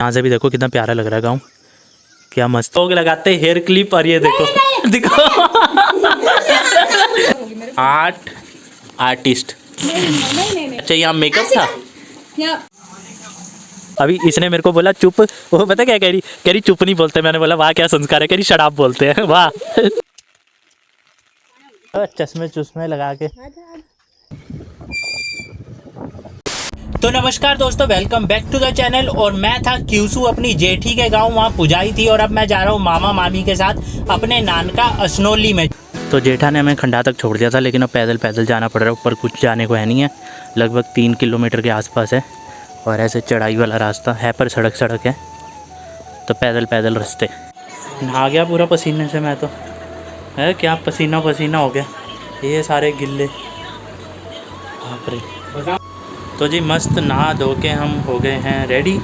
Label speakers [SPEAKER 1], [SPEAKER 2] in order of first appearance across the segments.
[SPEAKER 1] यहाँ से भी देखो कितना प्यारा लग रहा है गाँव, क्या मस्त लोग लगाते हेयर क्लिप। और ये देखो देखो आर्टिस्ट। अच्छा यहाँ मेकअप था। अभी इसने मेरे को बोला चुप, वो पता क्या कह रही चुप नहीं बोलते। मैंने बोला वाह क्या संस्कार है, कह रही शराब बोलते हैं। वाह चश्मे चुश्मे लगा के। तो नमस्कार दोस्तों, welcome back to the channel. और मैं था क्यूसू अपनी जेठी के गांव, वहाँ पुजाई थी। और अब मैं जा रहा हूँ मामा मामी के साथ अपने नानका असनोली में। तो जेठा ने हमें खंडा तक छोड़ दिया था, लेकिन अब पैदल पैदल जाना पड़ रहा है। ऊपर कुछ जाने को है नहीं है, लगभग 3 किलोमीटर के आसपास है। और ऐसे चढ़ाई वाला रास्ता है, पर सड़क है, तो पैदल पैदल रास्ते। नहा गया पूरा पसीने से मैं तो, है क्या पसीना हो गया, ये सारे गिल्ले। बाप रे। तो जी मस्त नहा धो के हम हो गए हैं रेडी।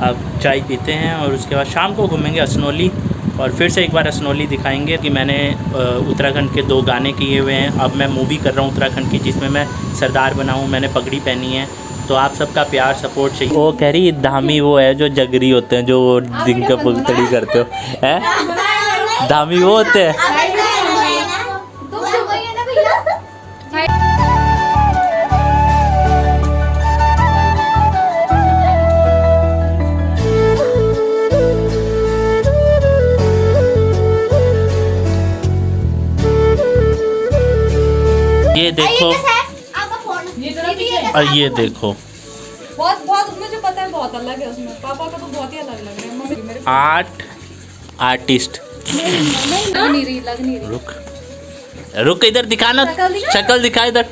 [SPEAKER 1] अब चाय पीते हैं और उसके बाद शाम को घूमेंगे असनोली। और फिर से एक बार असनोली दिखाएंगे कि मैंने उत्तराखंड के 2 गाने किए हुए हैं। अब मैं मूवी कर रहा हूँ उत्तराखंड की, जिसमें मैं सरदार बना हूँ, मैंने पगड़ी पहनी है। तो आप सबका प्यार सपोर्ट चाहिए। वो कह रही धामी वो है जो जगरी होते हैं, जो दिन का पुगतड़ी करते हो, है धामी वो होते हैं। ये देखो, और ये देखो,
[SPEAKER 2] बहुत मुझे पता है, बहुत अलग है उसमें। पापा का तो बहुत ही अलग लग रहा है।
[SPEAKER 1] आर्टिस्ट।
[SPEAKER 2] लग नहीं रही।
[SPEAKER 1] रुक इधर दिखाना, शक्ल दिखा इधर।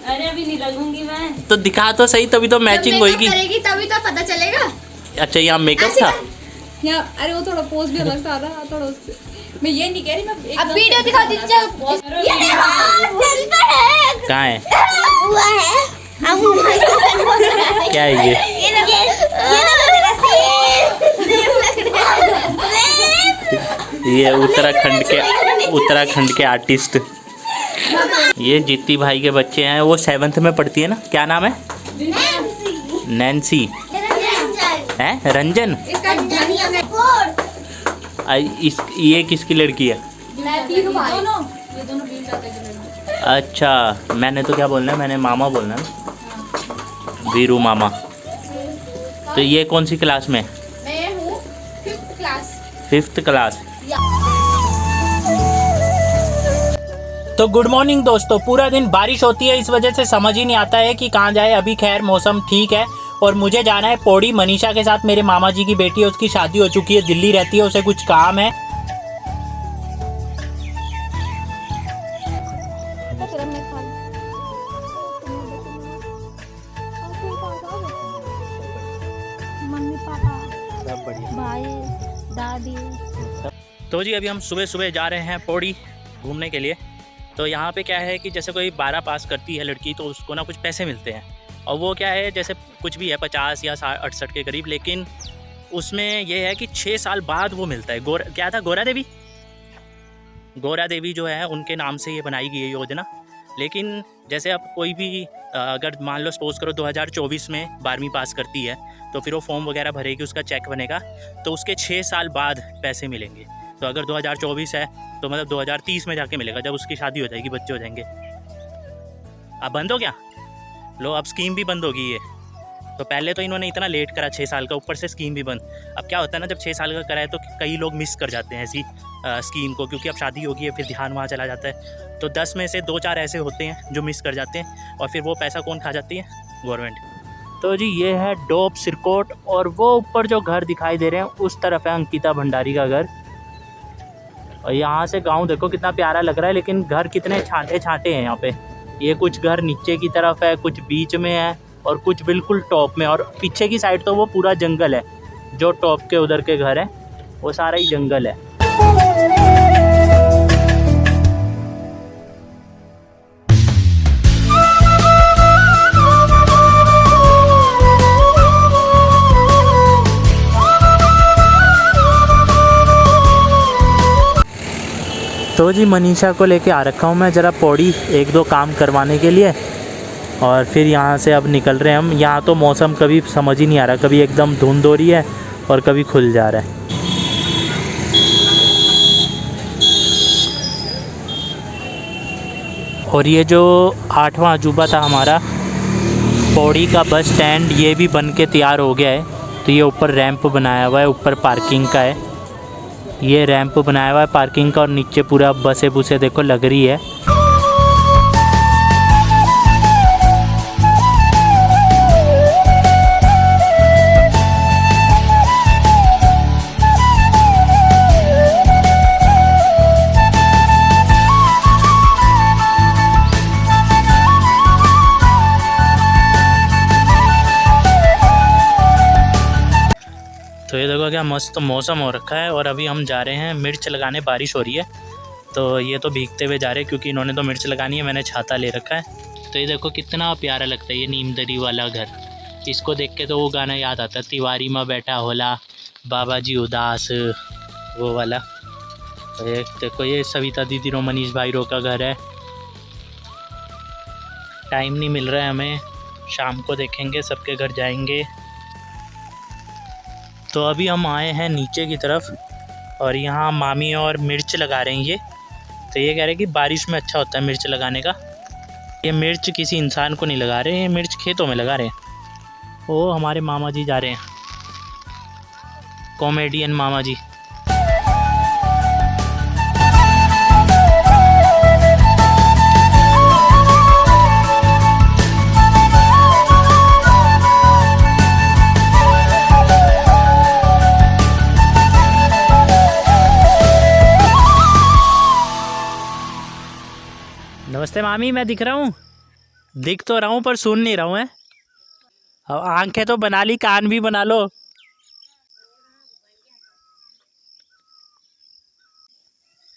[SPEAKER 2] अरे अभी नहीं लगूंगी मैं।
[SPEAKER 1] तो दिखा तो सही, तभी तो मैचिंग होगी,
[SPEAKER 3] तभी तो पता चलेगा।
[SPEAKER 1] अच्छा यहाँ मेकअप था
[SPEAKER 2] यहाँ। अरे वो थोड़ा पोज भी अलग था थोड़ा उससे। मैं ये नहीं कह रही, मैं
[SPEAKER 3] अब वीडियो दिखा दीजिए।
[SPEAKER 1] कहाँ है, क्या है ये उत्तराखंड के आर्टिस्ट। ये जीती भाई के बच्चे हैं, वो 7th में पढ़ती है ना, क्या नाम है? नैन्सी है, रंजन। ये किसकी लड़की है? अच्छा मैंने तो क्या बोलना है, मैंने मामा बोलना है ना, वीरू मामा। तो ये कौन सी क्लास में?
[SPEAKER 3] मैं हूँ 5th क्लास।
[SPEAKER 1] 5th class. तो गुड मॉर्निंग दोस्तों। पूरा दिन बारिश होती है, इस वजह से समझ ही नहीं आता है कि कहाँ जाए। अभी खैर मौसम ठीक है और मुझे जाना है पौड़ी मनीषा के साथ। मेरे मामा जी की बेटी है, उसकी शादी हो चुकी है, दिल्ली रहती है, उसे कुछ काम है।
[SPEAKER 3] मम्मी पापा
[SPEAKER 1] सब बढ़िया,
[SPEAKER 3] भाई दादी।
[SPEAKER 1] तो जी अभी हम सुबह जा रहे हैं पौड़ी घूमने के लिए। तो यहाँ पे क्या है कि जैसे कोई 12 पास करती है लड़की, तो उसको ना कुछ पैसे मिलते हैं। और वो क्या है, जैसे कुछ भी है 50 या 68 के करीब, लेकिन उसमें ये है कि 6 साल बाद वो मिलता है। क्या था, गौरा देवी जो है उनके नाम से ये बनाई गई है योजना। लेकिन जैसे अब कोई भी अगर मान लो सपोज करो 2024 में 12वीं पास करती है, तो फिर वो फॉर्म वगैरह भरेगी, उसका चेक बनेगा, तो उसके 6 साल बाद पैसे मिलेंगे। तो अगर 2024 है तो मतलब 2030 में जाके मिलेगा, जब उसकी शादी हो जाएगी, बच्चे हो जाएंगे। अब बंद हो गया लो, अब स्कीम भी बंद होगी ये। तो पहले तो इन्होंने इतना लेट करा 6 साल का, ऊपर से स्कीम भी बंद। अब क्या होता है ना, जब 6 साल का करा है तो कई लोग मिस कर जाते हैं ऐसी स्कीम को, क्योंकि अब शादी होगी है, फिर ध्यान वहाँ चला जाता है। तो 10 में से 2-4 ऐसे होते हैं जो मिस कर जाते हैं, और फिर वो पैसा कौन खा जाती है? गवर्नमेंट। तो जी ये है डोप सिरकोट, और वो ऊपर जो घर दिखाई दे रहे हैं उस तरफ है अंकिता भंडारी का घर। और यहाँ से गांव देखो कितना प्यारा लग रहा है, लेकिन घर कितने छांटे हैं यहाँ पे। ये कुछ घर नीचे की तरफ है, कुछ बीच में है, और कुछ बिल्कुल टॉप में। और पीछे की साइड तो वो पूरा जंगल है, जो टॉप के उधर के घर है वो सारा ही जंगल है। तो जी मनीषा को लेके आ रखा हूँ मैं ज़रा पौड़ी 1-2 काम करवाने के लिए। और फिर यहाँ से अब निकल रहे हैं हम। यहाँ तो मौसम कभी समझ ही नहीं आ रहा, कभी एकदम धुंध हो रही है और कभी खुल जा रहा है। और ये जो 8वां अजूबा था हमारा, पौड़ी का बस स्टैंड, ये भी बन के तैयार हो गया है। तो ये ऊपर रैंप बनाया हुआ है, ऊपर पार्किंग का है, ये रैंप बनाया हुआ है पार्किंग का, और नीचे पूरा बसें बुसें देखो लग रही है। तो ये देखो क्या मस्त मौसम हो रखा है। और अभी हम जा रहे हैं मिर्च लगाने, बारिश हो रही है तो ये तो भीगते हुए जा रहे हैं क्योंकि इन्होंने तो मिर्च लगानी है, मैंने छाता ले रखा है। तो ये देखो कितना प्यारा लगता है ये नीमदरी वाला घर। इसको देख के तो वो गाना याद आता है, तिवारी में बैठा होला बाबा जी उदास, वो वाला। तो ये देखो ये सविता दीदी रो, मनीष भाई रो का घर है। टाइम नहीं मिल रहा है हमें, शाम को देखेंगे, सबके घर जाएंगे। तो अभी हम आए हैं नीचे की तरफ और यहाँ मामी और मिर्च लगा रहे हैं ये। तो ये कह रहे हैं कि बारिश में अच्छा होता है मिर्च लगाने का। ये मिर्च किसी इंसान को नहीं लगा रहे, ये मिर्च खेतों में लगा रहे हैं। ओ हमारे मामा जी जा रहे हैं, कॉमेडियन मामा जी। नमस्ते मामी, मैं दिख रहा हूँ? दिख तो रहा हूँ पर सुन नहीं रहा हूँ। अब आंखें तो बना ली, कान भी बना लो।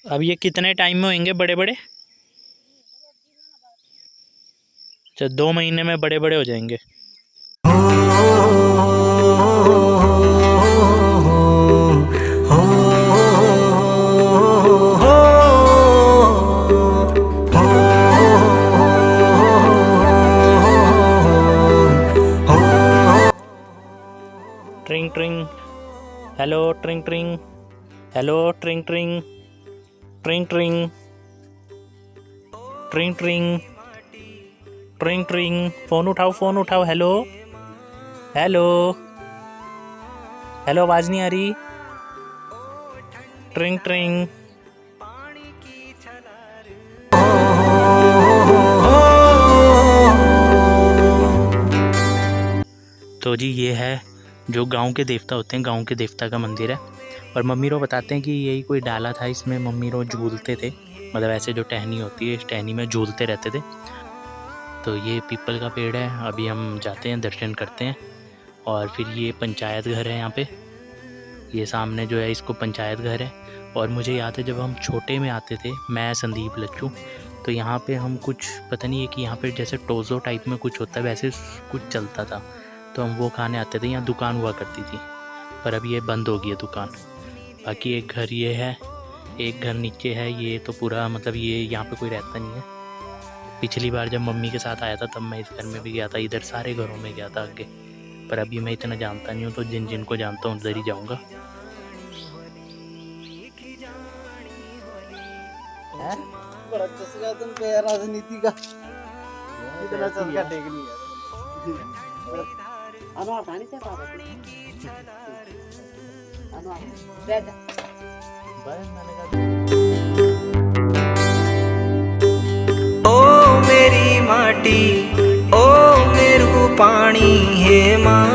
[SPEAKER 1] अब ये कितने टाइम में होंगे बड़े बड़े? अच्छा 2 महीने में बड़े बड़े हो जाएंगे। ट्रिंग ट्रिंग, हेलो ट्रिंग ट्रिंग, हेलो ट्रिंग ट्रिंग, ट्रिंग ट्रिंग, ट्रिंग ट्रिंग, ट्रिंग ट्रिंग। फ़ोन उठाओ, फ़ोन उठाओ। हेलो हेलो हेलो, आवाज़ नहीं आ रही। ट्रिंग ट्रिंग। तो जी ये है जो गांव के देवता होते हैं, गांव के देवता का मंदिर है। और मम्मी रो बताते हैं कि यही कोई डाला था, इसमें मम्मी रो झूलते थे, मतलब ऐसे जो टहनी होती है इस टहनी में झूलते रहते थे। तो ये पीपल का पेड़ है। अभी हम जाते हैं, दर्शन करते हैं। और फिर ये पंचायत घर है यहाँ पे, ये सामने जो है इसको पंचायत घर है। और मुझे याद है जब हम छोटे में आते थे, मैं संदीप लच्चू, तो यहाँ पे हम कुछ पता नहीं है कि यहाँ पे जैसे टोज़ो टाइप में कुछ होता है वैसे कुछ चलता था, तो हम वो खाने आते थे। यहाँ दुकान हुआ करती थी पर अब ये बंद हो गई है दुकान। बाकी एक घर ये है, एक घर नीचे है, ये तो पूरा मतलब ये यहाँ पे कोई रहता नहीं है। पिछली बार जब मम्मी के साथ आया था तब मैं इस घर में भी गया था, इधर सारे घरों में गया था आगे। पर अभी मैं इतना जानता नहीं हूँ, तो जिन जिन को जानता हूँ उधर ही जाऊँगा।
[SPEAKER 4] राजनीति का इतना चस्का टेक लिया।
[SPEAKER 5] ओ मेरी माटी, ओ मेरू पानी है माँ,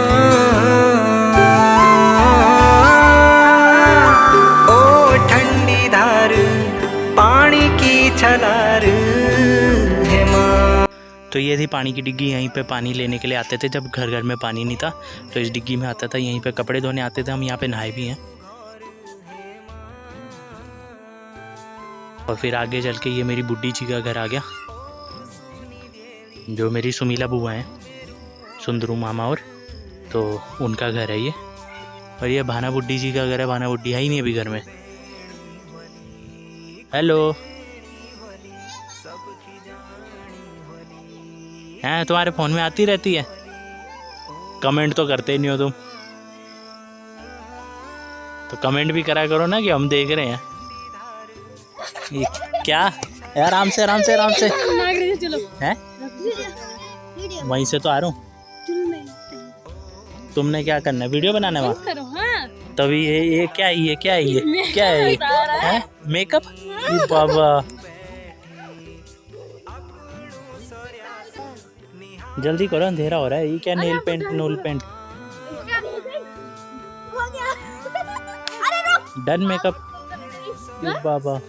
[SPEAKER 5] ओ ठंडी धार पानी की छलार है माँ।
[SPEAKER 1] तो ये थी पानी की डिग्गी, यहीं पे पानी लेने के लिए आते थे जब घर घर में पानी नहीं था, तो इस डिग्गी में आता था, यहीं पे कपड़े धोने आते थे हम, यहाँ पे नहाए भी हैं। और फिर आगे चल के ये मेरी बुड्ढी जी का घर आ गया, जो मेरी सुमीला बुआ हैं, सुंदरू मामा, और तो उनका घर है ये। और ये भाना बुड्ढी जी का घर है, भाना बुड्ढी है ही नहीं अभी घर में। हेलो हैं, तुम्हारे फ़ोन में आती रहती है। कमेंट तो करते ही नहीं हो तुम, तो कमेंट भी करा करो ना कि हम देख रहे हैं। ये क्या यार, आराम से आराम से आराम से।
[SPEAKER 2] चलो
[SPEAKER 1] हैं, वहीं से तो आ रहा हूँ। तुमने क्या करना है, वीडियो बनाना है वहाँ?
[SPEAKER 2] करो। हाँ
[SPEAKER 1] तभी ये क्या है, ये क्या है, ये क्या है, हैं? मेकअप? ये बाबा, जल्दी करो, अंधेरा हो रहा है। ये क्या नेल पेंट नूल पेंट? Done makeup? ये बाबा,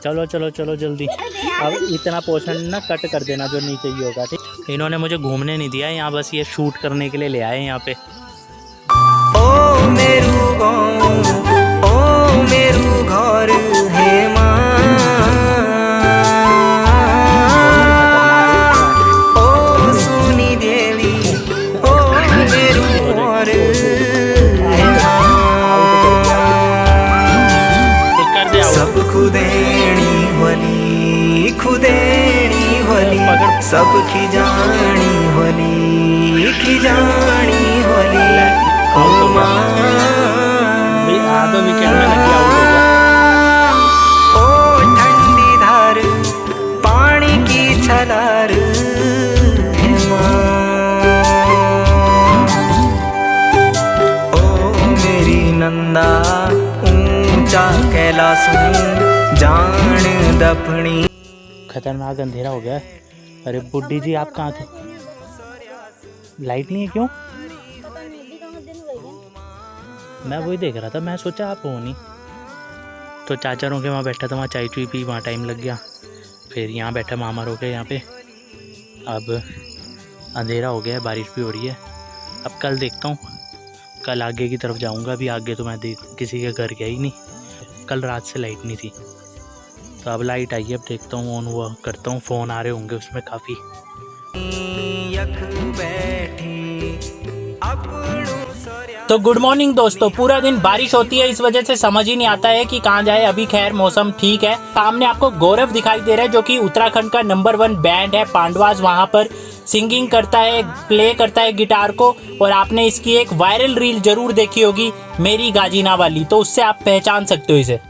[SPEAKER 1] चलो चलो चलो जल्दी। अब इतना पोर्शन ना कट कर देना जो नहीं चाहिए होगा, ठीक। इन्होंने मुझे घूमने नहीं दिया यहाँ, बस ये शूट करने के लिए ले आए यहाँ पे।
[SPEAKER 5] ओ मेरू गाँव, ओ मेरू घर हे माँ, ओ सुनी देवी, ओ मेरू घर हे माँ। सब खुदेणी होली, खुदेणी होली, सब खिजाणी होली, खिजाणी होली।
[SPEAKER 1] आधो विकेट में लग गया, आउट हो गया।
[SPEAKER 5] ओ ठंडी धार पानी की छलार है माँ, ओ मेरी नंदा ऊंचा कैलाशों जान दफनी।
[SPEAKER 1] खतरनाक अंधेरा हो गया। अरे बुड्ढी जी, आप कहाँ थे? लाइट नहीं है, क्यों? मैं वही देख रहा था, मैं सोचा आप हो नहीं। तो चाचा रोके वहाँ बैठा था, वहाँ चाय चुई पी, वहाँ टाइम लग गया। फिर यहाँ बैठा मामा रोके यहाँ पे। अब अंधेरा हो गया है, बारिश भी हो रही है। अब कल देखता हूँ, कल आगे की तरफ जाऊँगा। अभी आगे तो मैं किसी के घर गया ही नहीं, कल रात से लाइट नहीं थी। तो अब लाइट आई है, अब देखता हूँ, ऑन हुआ करता हूँ। फ़ोन आ रहे होंगे उसमें काफ़ी। तो गुड मॉर्निंग दोस्तों। पूरा दिन बारिश होती है, इस वजह से समझ ही नहीं आता है कि कहाँ जाए। अभी खैर मौसम ठीक है। सामने आपको गौरव दिखाई दे रहा है, जो कि उत्तराखंड का नंबर 1 बैंड है पांडवास। वहाँ पर सिंगिंग करता है, प्ले करता है गिटार को। और आपने इसकी एक वायरल रील जरूर देखी होगी, मेरी गाजीना वाली, तो उससे आप पहचान सकते हो इसे।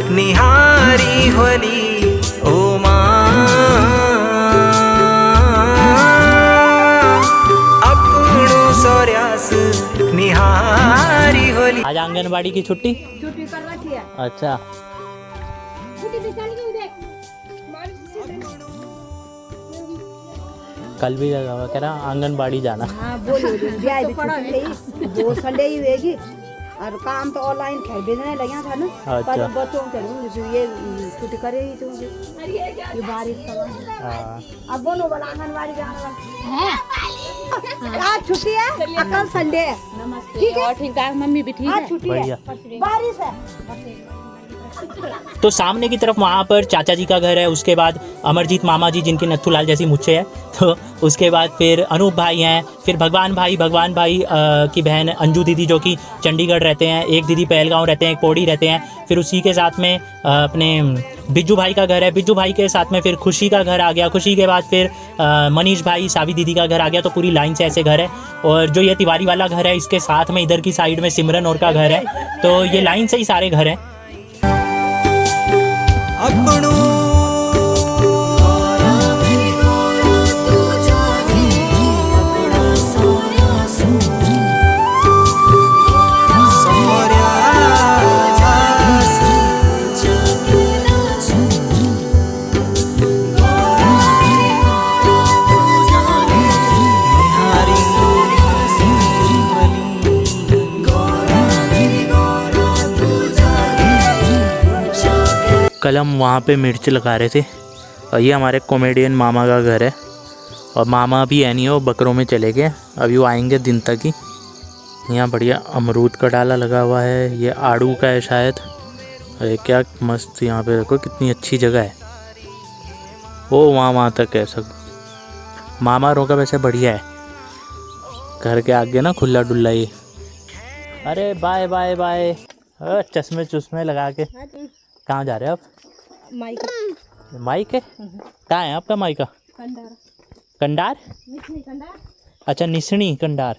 [SPEAKER 5] निहारी होली ओ माँ, अपनों सोर्यास निहारी होली।
[SPEAKER 1] आज आंगनबाड़ी की छुट्टी
[SPEAKER 2] कर रखी है।
[SPEAKER 1] अच्छा, कल भी लगा हुआ, कह रहा आंगनबाड़ी जाना।
[SPEAKER 6] हाँ वो संडे ही हुएगी, और काम तो ऑनलाइन भेजने लगे था ना।
[SPEAKER 1] अच्छा।
[SPEAKER 6] पर बच्चों के ये छुट्टी करेगी तो ये बारिश का। अब बोलो बोला आंगनबाड़ी जाना है, आज छुट्टी है, कल संडे है। ठीक है, ठीक ठाक, मम्मी भी ठीक है, छुट्टी है, बारिश है।
[SPEAKER 1] तो सामने की तरफ वहाँ पर चाचा जी का घर है, उसके बाद अमरजीत मामा जी जिनकी नथुलाल जैसी मुच्छे है, तो उसके बाद फिर अनूप भाई हैं, फिर भगवान भाई की बहन अंजू दीदी जो कि चंडीगढ़ रहते हैं, एक दीदी पहलगांव रहते हैं, एक पौड़ी रहते हैं। फिर उसी के साथ में अपने बिज्जू भाई का घर है, बिज्जू भाई के साथ में फिर खुशी का घर आ गया, खुशी के बाद फिर मनीष भाई सावी दीदी का घर आ गया। तो पूरी लाइन से ऐसे घर है। और जो ये तिवारी वाला घर है, इसके साथ में इधर की साइड में सिमरन और का घर है। तो ये लाइन से ही सारे घर हैं।
[SPEAKER 5] अपनों
[SPEAKER 1] कल हम वहाँ पे मिर्च लगा रहे थे, और ये हमारे कॉमेडियन मामा का घर है। और मामा अभी है नहीं, वो बकरों में चले गए, अभी वो आएंगे दिन तक ही। यहाँ बढ़िया अमरूद का डाला लगा हुआ है, ये आड़ू का है शायद। अरे क्या मस्त, यहाँ पे देखो कितनी अच्छी जगह है। वो वहाँ तक है सब। मामा रोका वैसे बढ़िया है। घर के आगे ना खुला डुल्ला ये। अरे बाय बाय बाय। चश्मे चुश्मे लगा के कहाँ जा रहे हो आप? माइक है? कहाँ है आपका माइका? कंडार? अच्छा निसणी कंडार।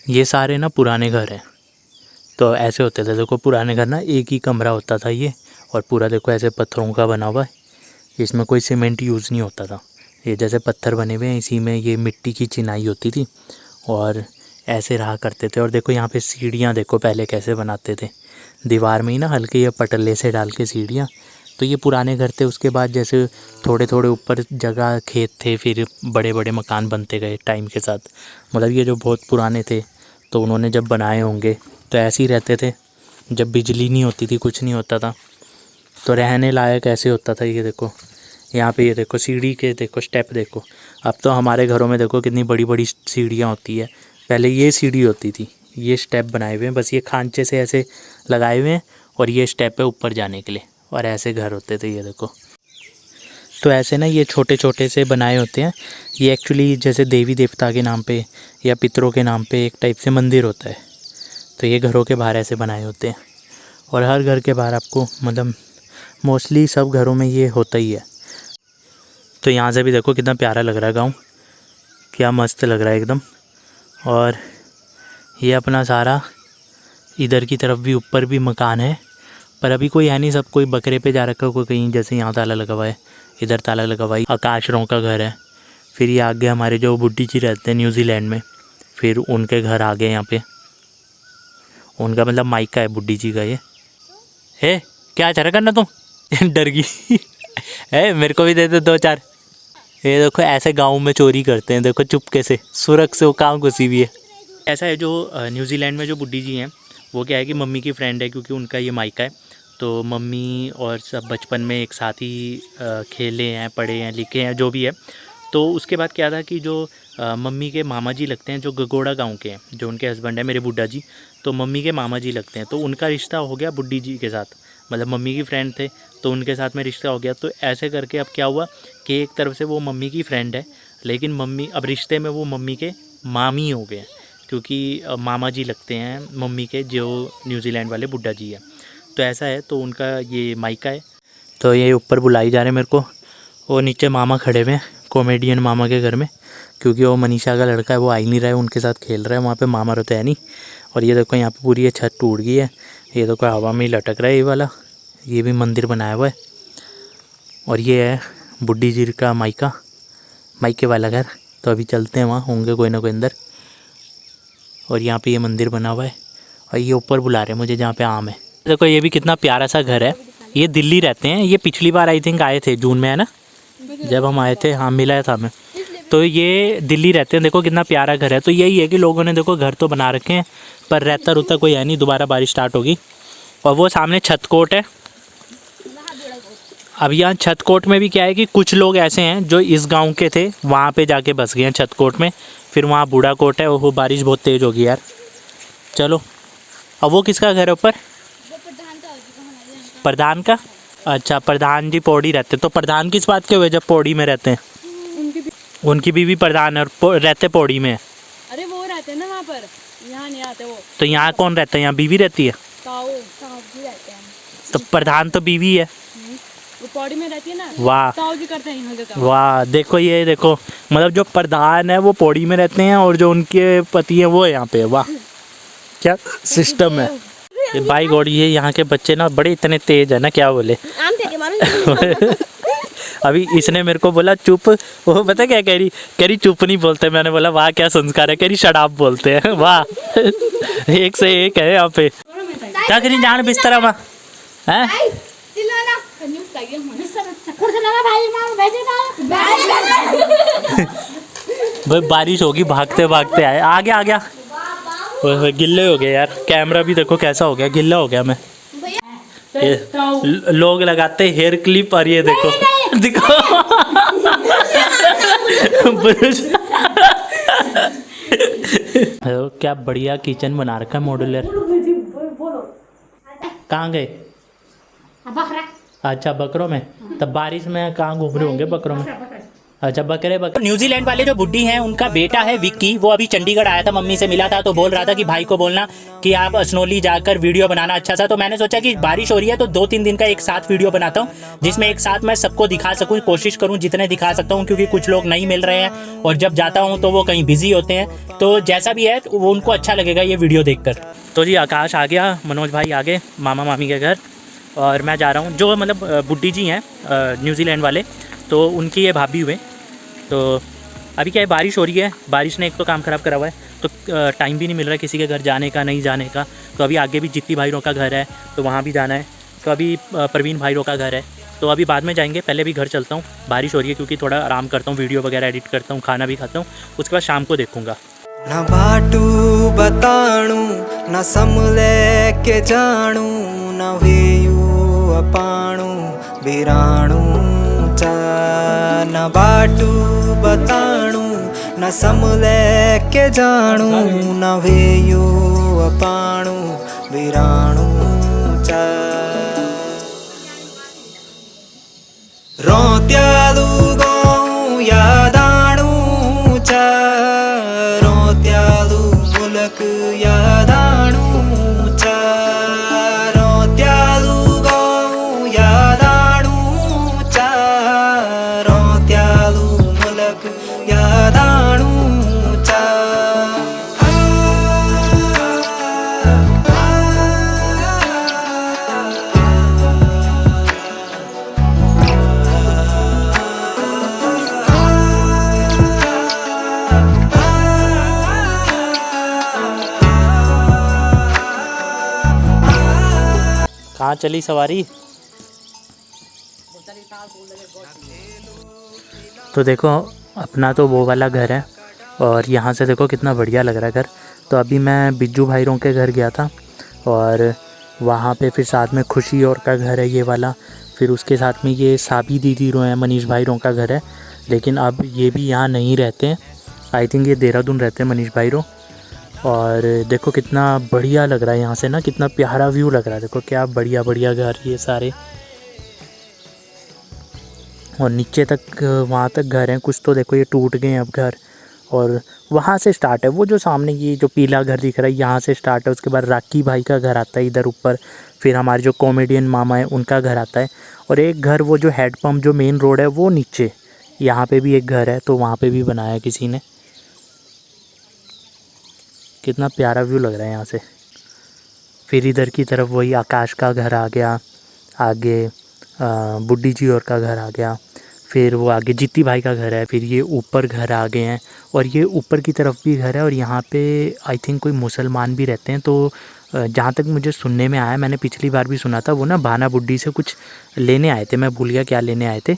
[SPEAKER 1] ये सारे ना पुराने घर हैं। तो ऐसे होते थे, देखो पुराने घर ना एक ही कमरा होता था ये, और पूरा देखो ऐसे पत्थरों का बना हुआ है। इसमें कोई सीमेंट यूज़ नहीं होता था। ये जैसे पत्थर बने हुए हैं, इसी में ये मिट्टी की चिनाई होती थी और ऐसे रहा करते थे। और देखो यहाँ पे सीढ़ियाँ देखो पहले कैसे बनाते थे, दीवार में ही ना हल्के ये पटले से डाल के सीढ़ियाँ। तो ये पुराने घर थे। उसके बाद जैसे थोड़े थोड़े ऊपर जगह खेत थे, फिर बड़े बड़े मकान बनते गए टाइम के साथ। मतलब ये जो बहुत पुराने थे तो उन्होंने जब बनाए होंगे तो ऐसे ही रहते थे। जब बिजली नहीं होती थी, कुछ नहीं होता था, तो रहने लायक ऐसे होता था। ये देखो यहाँ पे, ये देखो सीढ़ी के देखो स्टेप देखो। अब तो हमारे घरों में देखो कितनी बड़ी बड़ी सीढ़ियाँ होती है, पहले ये सीढ़ी होती थी। ये स्टेप बनाए हुए हैं, बस ये खांचे से ऐसे लगाए हुए हैं और ये स्टेप है ऊपर जाने के लिए, और ऐसे घर होते थे। ये देखो तो ऐसे ना ये छोटे छोटे से बनाए होते हैं। ये एक्चुअली जैसे देवी देवता के नाम पे या पितरों के नाम पे एक टाइप से मंदिर होता है। तो ये घरों के बाहर ऐसे बनाए होते हैं, और हर घर के बाहर आपको मतलब मोस्टली सब घरों में ये होता ही है। तो यहाँ से भी देखो कितना प्यारा लग रहा है गाँव, क्या मस्त लग रहा है एकदम। और ये अपना सारा इधर की तरफ भी ऊपर भी मकान है, पर अभी कोई है नहीं, सब कोई बकरे पे जा रखा है, कोई कहीं। जैसे यहाँ ताला लगा हुआ है, इधर ताला लगा हुआ है। आकाश रों का घर है। फिर ये आगे हमारे जो बुड्ढी जी रहते हैं न्यूजीलैंड में, फिर उनके घर आ गए यहाँ पे। उनका मतलब माइका है बुड्ढी जी का। ये है क्या चाह रहा करना तुम? डर गई है, मेरे को भी दे दो 2-4। ये देखो ऐसे गाँव में चोरी करते हैं, देखो चुपके से, सुरख से वो कहाँ घुसी हुई है। ऐसा है जो न्यूजीलैंड में जो बुड्ढी जी हैं वो क्या है कि मम्मी की फ्रेंड है, क्योंकि उनका ये माइका है। तो मम्मी और सब बचपन में एक साथ ही खेले हैं, पढ़े हैं, लिखे हैं, जो भी है। तो उसके बाद क्या था कि जो मम्मी के मामा जी लगते हैं, जो गगोड़ा गांव के हैं, जो उनके हस्बैंड है मेरे बुड्ढा जी, तो मम्मी के मामा जी लगते हैं। तो उनका रिश्ता हो गया बुड्ढी जी के साथ, मतलब मम्मी की फ्रेंड थे तो उनके साथ में रिश्ता हो गया। तो ऐसे करके अब क्या हुआ कि एक तरफ से वो मम्मी की फ्रेंड है, लेकिन मम्मी अब रिश्ते में वो मम्मी के मामी हो गए, क्योंकि मामा जी लगते हैं मम्मी के, जो न्यूजीलैंड वाले बुड्ढा जी हैं। तो ऐसा है, तो उनका ये माइका है। तो ये ऊपर बुलाई जा रहे हैं मेरे को, वो नीचे मामा खड़े हुए हैं कॉमेडियन मामा के घर में, क्योंकि वो मनीषा का लड़का है, वो आ ही नहीं रहा है, उनके साथ खेल रहा है वहाँ पे। मामा रहता है नहीं। और ये देखो यहाँ पे पूरी ये छत टूट गई है, ये देखो हवा में ही लटक रहा है ये वाला। ये भी मंदिर बनाया हुआ है। और ये है बुड्ढी जी का माइके वाला घर। तो अभी चलते हैं, वहाँ होंगे कोई ना कोई अंदर। और यहाँ पे ये मंदिर बना हुआ है, और ये ऊपर बुला रहे हैं मुझे जहाँ पे आम है। देखो ये भी कितना प्यारा सा घर है। ये दिल्ली रहते हैं। ये पिछली बार आई थिंक आए थे जून में, है ना, जब हम आए थे। हाँ मिला था हमें। तो ये दिल्ली रहते हैं। देखो कितना प्यारा घर है। तो यही है कि लोगों ने देखो घर तो बना रखे हैं, पर रहता रुता कोई है नहीं। दोबारा बारिश स्टार्ट होगी। और वो सामने छतकोट है। अब यहाँ छतकोट में भी क्या है कि कुछ लोग ऐसे हैं जो इस गांव के थे, वहाँ पे जाके बस गए हैं छतकोट में। फिर वहाँ बूढ़ा कोट है, वो बारिश बहुत तेज़ होगी यार। चलो, अब वो किसका घर है ऊपर? प्रधान का। अच्छा, प्रधान जी पौड़ी रहते हैं। तो प्रधान किस बात के हुए जब पौड़ी में रहते हैं? उनकी बीवी प्रधान है और रहते पौड़ी में।
[SPEAKER 2] अरे वो रहते हैं ना वहाँ पर, यहाँ नहीं आते वो।
[SPEAKER 1] तो यहाँ कौन रहता है? यहाँ बीवी रहती है।
[SPEAKER 2] ताऊ जी रहते हैं।
[SPEAKER 1] तो प्रधान तो बीवी है।
[SPEAKER 2] वो पौड़ी में रहती है ना।
[SPEAKER 1] वाह,
[SPEAKER 2] ताऊ जी करते हैं यहाँ का काम।
[SPEAKER 1] वाह, देखो ये देखो, मतलब जो प्रधान है वो पौड़ी में रहते हैं और जो उनके पति हैं वो यहाँ पे। वाह, क्या सिस्टम है। ये बाई गॉड, ये यहाँ के बच्चे ना बड़े इतने तेज है ना, क्या बोले। अभी इसने मेरे को बोला चुप, वो पता क्या कह रही चुप नहीं बोलते। मैंने बोला वाह क्या संस्कार है। कह रही शराब बोलते हैं। वाह, एक से एक है यहाँ पे। क्या करी जान बिस्तर में है। भाई बारिश होगी, भागते भागते आए। आ गया गिल्ले हो गए यार। कैमरा भी देखो कैसा हो गया, गिल्ला हो गया मैं। ये लोग लगाते हेयर क्लिप, और ये देखो देखो क्या बढ़िया किचन बना रखा है मॉड्यूलर। कहाँ गए? अच्छा बकरों में, तब बारिश में कहाँ घूम रहे होंगे बकरों में? अच्छा बकरे न्यूजीलैंड वाले जो बुड्ढी हैं उनका बेटा है विक्की, वो अभी चंडीगढ़ आया था, मम्मी से मिला था तो बोल रहा था कि भाई को बोलना कि आप असनोली जाकर वीडियो बनाना अच्छा सा। तो मैंने सोचा कि बारिश हो रही है तो 2-3 दिन का एक साथ वीडियो बनाता हूँ जिसमें एक साथ मैं सबको दिखा सकूँ, कोशिश करूँ जितने दिखा सकता हूँ, क्योंकि कुछ लोग नहीं मिल रहे हैं और जब जाता हूँ तो वो कहीं बिजी होते हैं। तो जैसा भी है वो उनको अच्छा लगेगा ये वीडियो देखकर। तो जी आकाश आ गया, मनोज भाई आ गए मामा मामी के घर, और मैं जा रहा हूँ। जो मतलब बुड्ढी जी हैं न्यूजीलैंड वाले, तो उनकी ये भाभी हुए। तो अभी क्या है, बारिश हो रही है, बारिश ने एक तो काम ख़राब करा हुआ है, तो टाइम भी नहीं मिल रहा किसी के घर जाने का, नहीं जाने का। तो अभी आगे भी जित्ती भाईरों का घर है तो वहाँ भी जाना है। तो अभी प्रवीण भाईरों का घर है, तो अभी बाद में जाएंगे, पहले भी घर चलता हूँ। बारिश हो रही है क्योंकि थोड़ा आराम करता हूँ, वीडियो वगैरह एडिट करता हूँ, खाना भी खाता हूँ, उसके बाद शाम को देखूँगा।
[SPEAKER 5] न बाटू बताणू न समले के जानू न वेयू अपाणू बिराणू चा। न बाटू बताणू न समले के जानू न वेयू अपाणू बिराणू चा। रोत्यालू गौ यादाणू चा। रोत्यालू मुलक यादाणू चा। रोत्यालू गौ यादाणू चा। रोत्यालू मुलक यादाणू चा।
[SPEAKER 1] कहाँ चली सवारी? तो देखो अपना तो वो वाला घर है, और यहाँ से देखो कितना बढ़िया लग रहा है घर। तो अभी मैं बिज्जू भाईरों के घर गया था, और वहाँ पे फिर साथ में खुशी और का घर है ये वाला, फिर उसके साथ में ये साबी दीदी रो है, मनीष भाईरों का घर है। लेकिन अब ये भी यहाँ नहीं रहते हैं, आई थिंक ये देहरादून रहते हैं मनीष भाईरों। और देखो कितना बढ़िया लग रहा है यहाँ से ना, कितना प्यारा व्यू लग रहा है। देखो क्या बढ़िया बढ़िया घर ये सारे, और नीचे तक वहाँ तक घर हैं कुछ। तो देखो ये टूट गए हैं अब घर, और वहाँ से स्टार्ट है वो जो सामने ये जो पीला घर दिख रहा है, यहाँ से स्टार्ट है। उसके बाद राकी भाई का घर आता है इधर ऊपर, फिर हमारे जो कॉमेडियन मामा है उनका घर आता है, और एक घर वो जो हेड पम्प जो मेन रोड है वो नीचे, यहाँ पे भी एक घर है, तो वहाँ पे भी बनाया किसी ने। कितना प्यारा व्यू लग रहा है यहाँ से। फिर इधर की तरफ वही आकाश का घर आ गया, आगे बुड्ढी जी और का घर आ गया, फिर वो आगे जित्ती भाई का घर है, फिर ये ऊपर घर आ गए हैं, और ये ऊपर की तरफ भी घर है। और यहाँ पे आई थिंक कोई मुसलमान भी रहते हैं। तो जहाँ तक मुझे सुनने में आया, मैंने पिछली बार भी सुना था, वो ना बाना बुड्ढी से कुछ लेने आए थे, मैं भूल गया क्या लेने आए थे।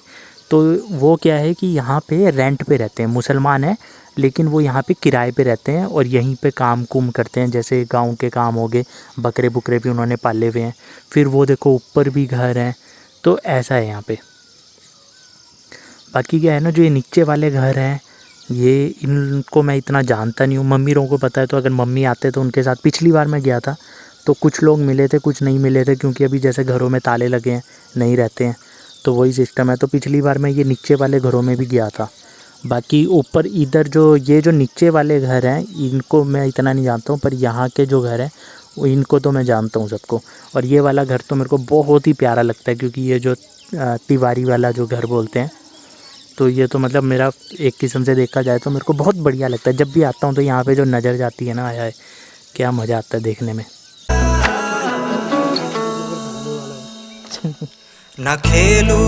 [SPEAKER 1] तो वो क्या है कि यहाँ पे रेंट पे रहते हैं, मुसलमान हैं लेकिन वो यहाँ पे किराए पे रहते हैं, और यहीं पे काम कुम करते हैं, जैसे गांव के काम हो गए, बकरे बुकरे भी उन्होंने पाले हुए हैं। फिर वो देखो ऊपर भी घर हैं, तो ऐसा है यहाँ पे। बाकी क्या है ना, जो ये नीचे वाले घर हैं, ये इनको मैं इतना जानता नहीं हूँ, मम्मी लोगों को पता है। तो अगर मम्मी आते तो उनके साथ पिछली बार मैं गया था तो कुछ लोग मिले थे, कुछ नहीं मिले थे, क्योंकि अभी जैसे घरों में ताले लगे हैं, नहीं रहते हैं, तो वही सिस्टम है। तो पिछली बार मैं ये नीचे वाले घरों में भी गया था। बाकी ऊपर इधर जो ये जो नीचे वाले घर हैं इनको मैं इतना नहीं जानता हूँ, पर यहाँ के जो घर हैं वो इनको तो मैं जानता हूँ सबको। और ये वाला घर तो मेरे को बहुत ही प्यारा लगता है, क्योंकि ये जो तिवारी वाला जो घर बोलते हैं, तो ये तो मतलब मेरा एक किस्म से देखा जाए तो मेरे को बहुत बढ़िया लगता है। जब भी आता हूँ तो यहाँ पे जो नज़र जाती है ना, आया है क्या मज़ा आता है देखने में।
[SPEAKER 5] न खेलू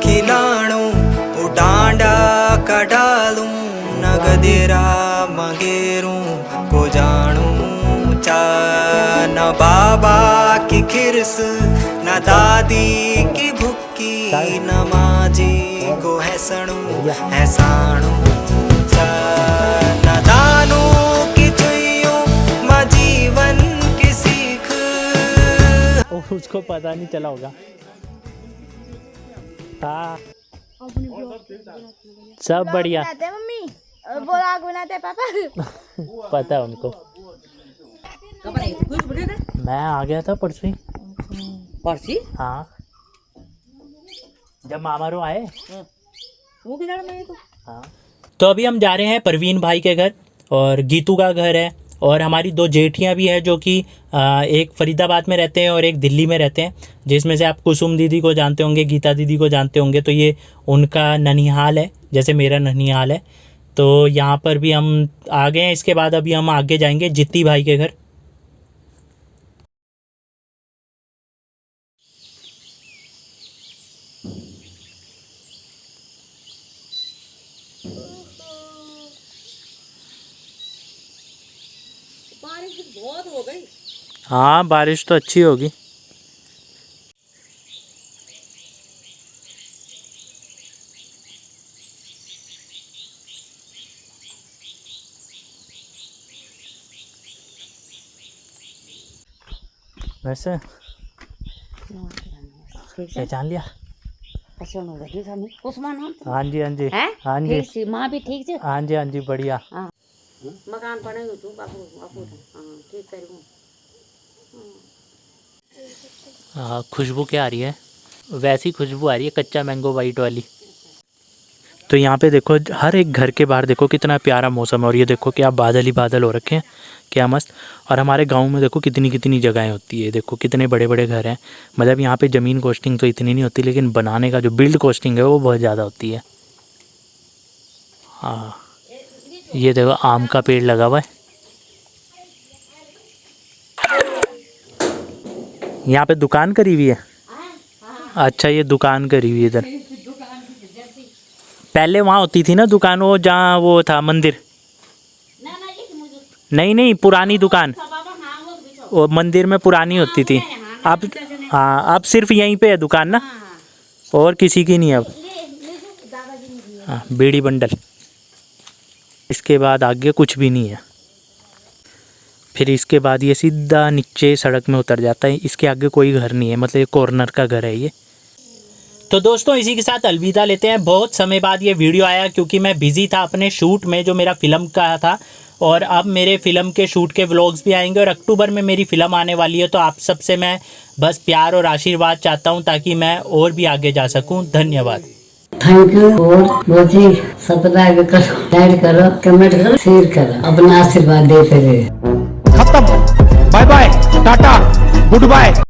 [SPEAKER 5] खिलाणू उडांडा कडालू न गदेरा मगेरू को जानू चा। न बाबा की खिरस न दादी की भुक्की न माजी को हैसणू हैसाणू चा। न दानू की चुइयों म जीवन की सीख।
[SPEAKER 1] उसको पता नहीं चला होगा। हाँ सब बढ़िया।
[SPEAKER 3] मम्मी ब्लॉग बनाते पापा।
[SPEAKER 1] पता है उनको। मैं आ गया था परसों ही।
[SPEAKER 7] परसी
[SPEAKER 1] हाँ जब मामारो आए
[SPEAKER 6] वो किधर में तो
[SPEAKER 1] हाँ। तो अभी हम जा रहे हैं परवीन भाई के घर, और गीतू का घर है, और हमारी 2 जेठियाँ भी हैं जो कि एक फरीदाबाद में रहते हैं और एक दिल्ली में रहते हैं, जिसमें से आप कुसुम दीदी को जानते होंगे, गीता दीदी को जानते होंगे। तो ये उनका ननिहाल है, जैसे मेरा ननिहाल है। तो यहाँ पर भी हम आ गए हैं। इसके बाद अभी हम आगे जाएंगे जित्ती भाई के घर।
[SPEAKER 6] बारिश बहुत हो गई।
[SPEAKER 1] हाँ बारिश तो अच्छी होगी। वैसे पहचान लिया?
[SPEAKER 6] उस्मान नाम तो
[SPEAKER 1] हाँ जी हाँ जी
[SPEAKER 6] है?
[SPEAKER 1] हाँ जी
[SPEAKER 6] ठीक सी माँ भी ठीक से
[SPEAKER 1] हाँ जी हाँ जी बढ़िया।
[SPEAKER 6] मकान बनेगा तू बापू बापू हाँ ठीक करूँ।
[SPEAKER 1] खुशबू क्या आ रही है? वैसी खुशबू आ रही है कच्चा मैंगो वाइट वाली। तो यहाँ पे देखो हर एक घर के बाहर देखो कितना प्यारा मौसम है, और ये देखो क्या बादल ही बादल हो रखे हैं, क्या मस्त। और हमारे गांव में देखो कितनी कितनी जगहें होती है, देखो कितने बड़े बड़े घर हैं। मतलब यहाँ पे ज़मीन कॉस्टिंग तो इतनी नहीं होती, लेकिन बनाने का जो बिल्ड कॉस्टिंग है वो बहुत ज़्यादा होती है। हाँ ये देखो आम का पेड़ लगा हुआ है। यहाँ पे दुकान करी हुई है। अच्छा ये दुकान करी हुई है इधर। पहले वहाँ होती थी ना दुकान, वो जहाँ वो था मंदिर। नहीं नहीं पुरानी दुकान, वो मंदिर में पुरानी होती थी। अब हाँ अब सिर्फ यहीं पे है दुकान ना, और किसी की नहीं है अब। हाँ बीड़ी बंडल। इसके बाद आगे कुछ भी नहीं है। फिर इसके बाद ये सीधा नीचे सड़क में उतर जाता है। इसके आगे कोई घर नहीं है, मतलब ये कॉर्नर का घर है ये। तो दोस्तों इसी के साथ अलविदा लेते हैं। बहुत समय बाद ये वीडियो आया क्योंकि मैं बिज़ी था अपने शूट में जो मेरा फ़िल्म का था, और अब मेरे फ़िल्म के शूट के व्लॉग्स भी आएंगे, और अक्टूबर में मेरी फ़िल्म आने वाली है। तो आप सबसे मैं बस प्यार और आशीर्वाद चाहता हूँ ताकि मैं और भी आगे जा सकूँ। धन्यवाद।
[SPEAKER 6] Thank you. और बहुत ही सब्सक्राइब करो, लाइक करो, कमेंट करो, शेयर करो, अपना आशीर्वाद देते रहे।
[SPEAKER 7] खत्म। Bye bye tata good bye.